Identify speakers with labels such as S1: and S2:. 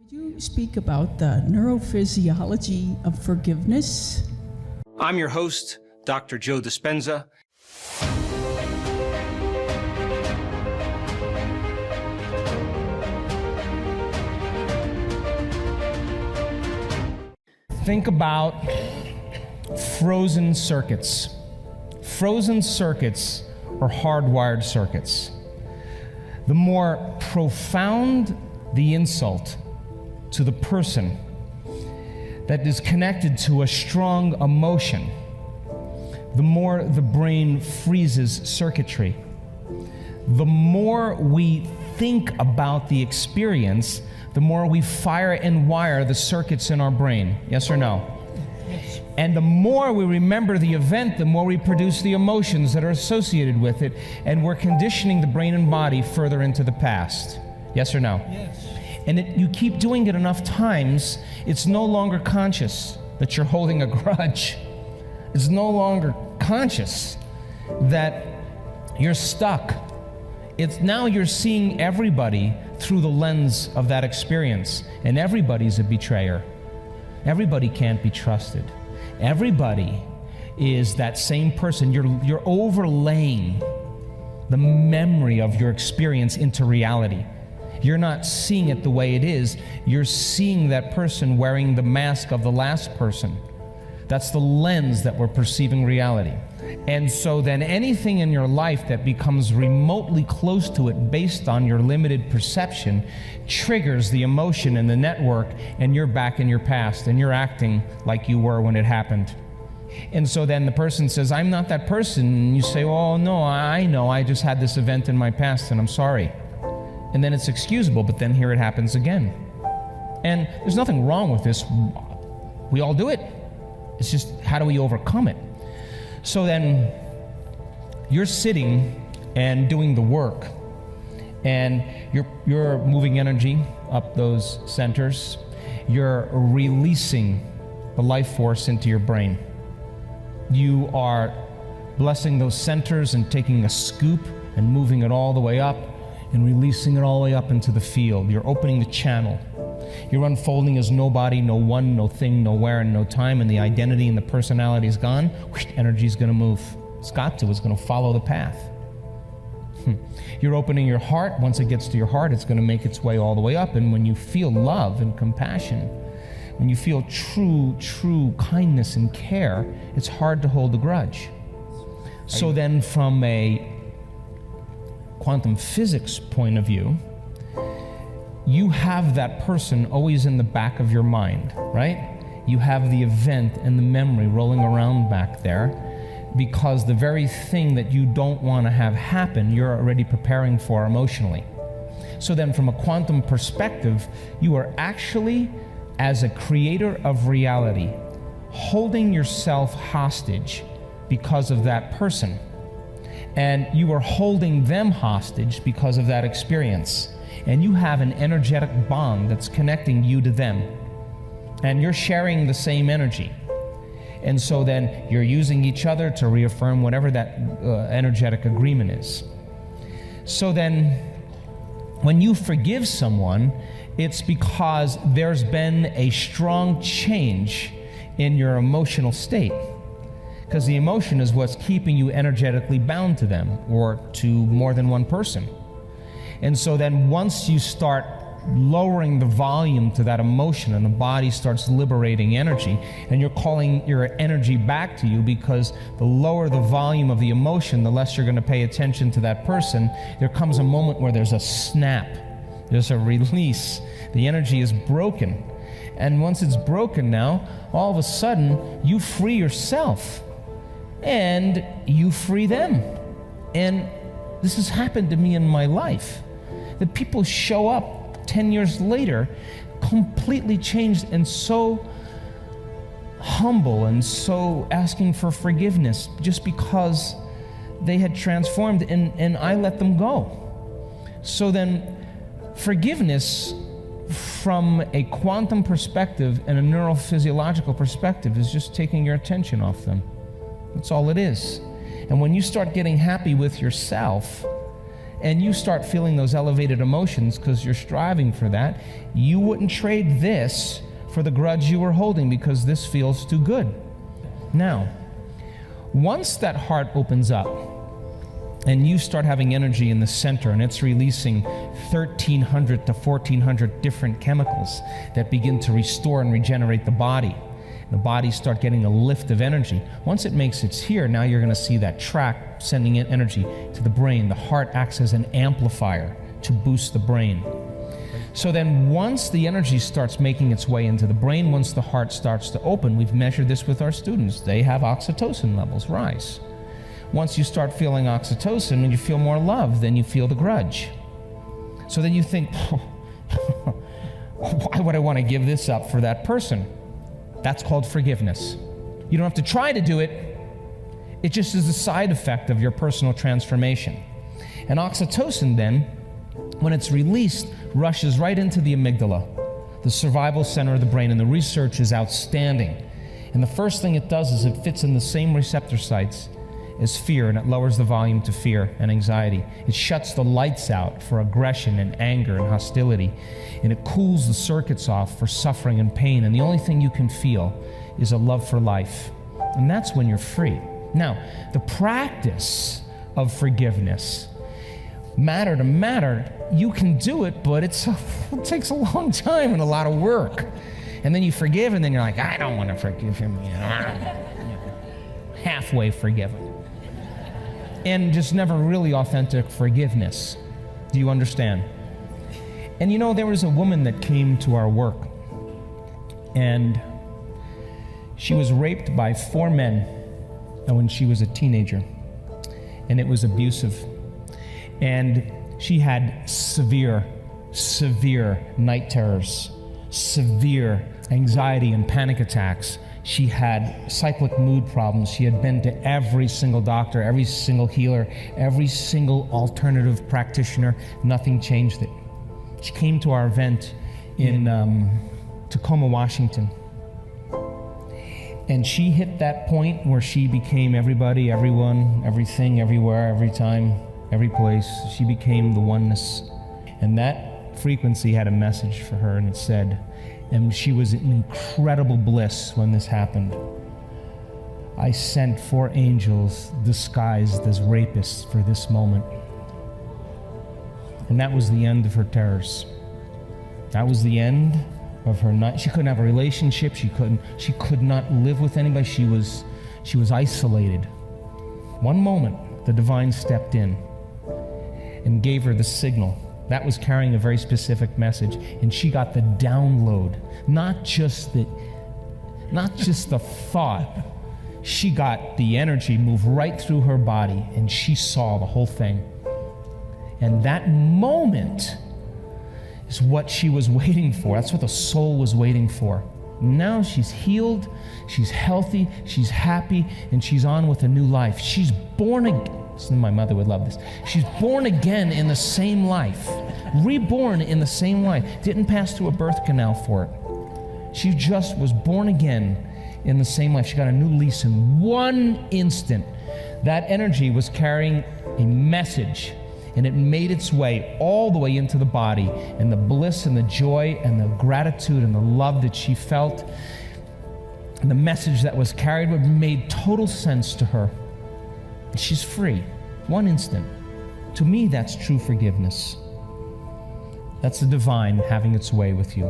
S1: Could you speak about the neurophysiology of forgiveness?
S2: I'm your host, Dr. Joe Dispenza.
S3: Think about frozen circuits. Frozen circuits are hardwired circuits. The more profound the insult to the person that is connected to a strong emotion, the more the brain freezes circuitry. The more we think about the experience, the more we fire and wire the circuits in our brain. Yes or no?
S1: Yes.
S3: And the more we remember the event, the more we produce the emotions that are associated with it, and we're conditioning the brain and body further into the past. Yes or no?
S1: Yes.
S3: And you keep doing it enough times, it's no longer conscious that you're holding a grudge. It's no longer conscious that you're stuck. It's now you're seeing everybody through the lens of that experience, and everybody's a betrayer. Everybody can't be trusted. Everybody is that same person. You're overlaying the memory of your experience into reality. You're not seeing it the way it is. You're seeing that person wearing the mask of the last person. That's the lens that we're perceiving reality. And so then anything in your life that becomes remotely close to it based on your limited perception triggers the emotion in the network, and you're back in your past and you're acting like you were when it happened. And so then the person says, I'm not that person. And you say, oh no, I know, I just had this event in my past and I'm sorry. And then it's excusable, but then here it happens again. And there's nothing wrong with this. We all do it. It's just, how do we overcome it? So then you're sitting and doing the work, and you're moving energy up those centers. You're releasing the life force into your brain. You are blessing those centers and taking a scoop and moving it all the way up and releasing it all the way up into the field. You're opening the channel. You're unfolding as nobody, no one, no thing, no where, and no time, and the identity and the personality is gone. Energy's going to move. It's got to. It's going to follow the path. You're opening your heart. Once it gets to your heart, it's going to make its way all the way up. And when you feel love and compassion, when you feel true kindness and care, it's hard to hold a grudge. So then from a quantum physics point of view, you have that person always in the back of your mind, right? You have the event and the memory rolling around back there, because the very thing that you don't want to have happen, you're already preparing for emotionally. So then from a quantum perspective, you are actually, as a creator of reality, holding yourself hostage because of that person. And you are holding them hostage because of that experience. And you have an energetic bond that's connecting you to them. And you're sharing the same energy. And so then you're using each other to reaffirm whatever that energetic agreement is. So then when you forgive someone, it's because there's been a strong change in your emotional state. Because the emotion is what's keeping you energetically bound to them or to more than one person. And so then once you start lowering the volume to that emotion and the body starts liberating energy, and you're calling your energy back to you, because the lower the volume of the emotion, the less you're going to pay attention to that person, there comes a moment where there's a snap, there's a release. The energy is broken. And once it's broken now, all of a sudden you free yourself and you free them. And this has happened to me in my life. That people show up 10 years later completely changed and so humble and so asking for forgiveness just because they had transformed, and I let them go. So then forgiveness from a quantum perspective and a neurophysiological perspective is just taking your attention off them. That's all it is. And when you start getting happy with yourself and you start feeling those elevated emotions because you're striving for that, you wouldn't trade this for the grudge you were holding because this feels too good. Now, once that heart opens up and you start having energy in the center and it's releasing 1,300 to 1,400 different chemicals that begin to restore and regenerate the body, the body start getting a lift of energy. Once it makes its here, now you're going to see that track sending in energy to the brain. The heart acts as an amplifier to boost the brain. So then once the energy starts making its way into the brain, once the heart starts to open, we've measured this with our students, they have oxytocin levels rise. Once you start feeling oxytocin and you feel more love, then you feel the grudge. So then you think, why would I want to give this up for that person? That's called forgiveness. You don't have to try to do it. It just is a side effect of your personal transformation. And oxytocin then, when it's released, rushes right into the amygdala, the survival center of the brain, and the research is outstanding. And the first thing it does is it fits in the same receptor sites as fear, and it lowers the volume to fear and anxiety. It shuts the lights out for aggression and anger and hostility, and it cools the circuits off for suffering and pain, and the only thing you can feel is a love for life. And that's when you're free. Now, the practice of forgiveness, matter to matter, you can do it, but it takes a long time and a lot of work. And then you forgive, and then you're like, I don't want to forgive him. Halfway forgiven. And just never really authentic forgiveness. Do you understand? And you know, there was a woman that came to our work, and she was raped by 4 men when she was a teenager, and it was abusive. And she had severe night terrors, severe anxiety and panic attacks. She had cyclic mood problems. She had been to every single doctor, every single healer, every single alternative practitioner. Nothing changed it. She came to our event in Tacoma, Washington. And she hit that point where she became everybody, everyone, everything, everywhere, every time, every place. She became the oneness. And that frequency had a message for her, and it said, and she was in incredible bliss when this happened, I sent 4 angels disguised as rapists for this moment. And that was the end of her terrors. That was the end of her night. She couldn't have a relationship. She could not live with anybody. She was isolated. One moment, the divine stepped in and gave her the signal. That was carrying a very specific message, and she got the download, not just the thought. She got the energy move right through her body, and she saw the whole thing. And that moment is what she was waiting for. That's what the soul was waiting for. Now she's healed, she's healthy, she's happy, and she's on with a new life. She's born again. My mother would love this. She's born again in the same life, reborn in the same life. Didn't pass through a birth canal for it. She just was born again in the same life. She got a new lease in one instant. That energy was carrying a message, and it made its way all the way into the body, and the bliss and the joy and the gratitude and the love that she felt, and the message that was carried made total sense to her. She's free. One instant. To me, that's true forgiveness. That's the divine having its way with you.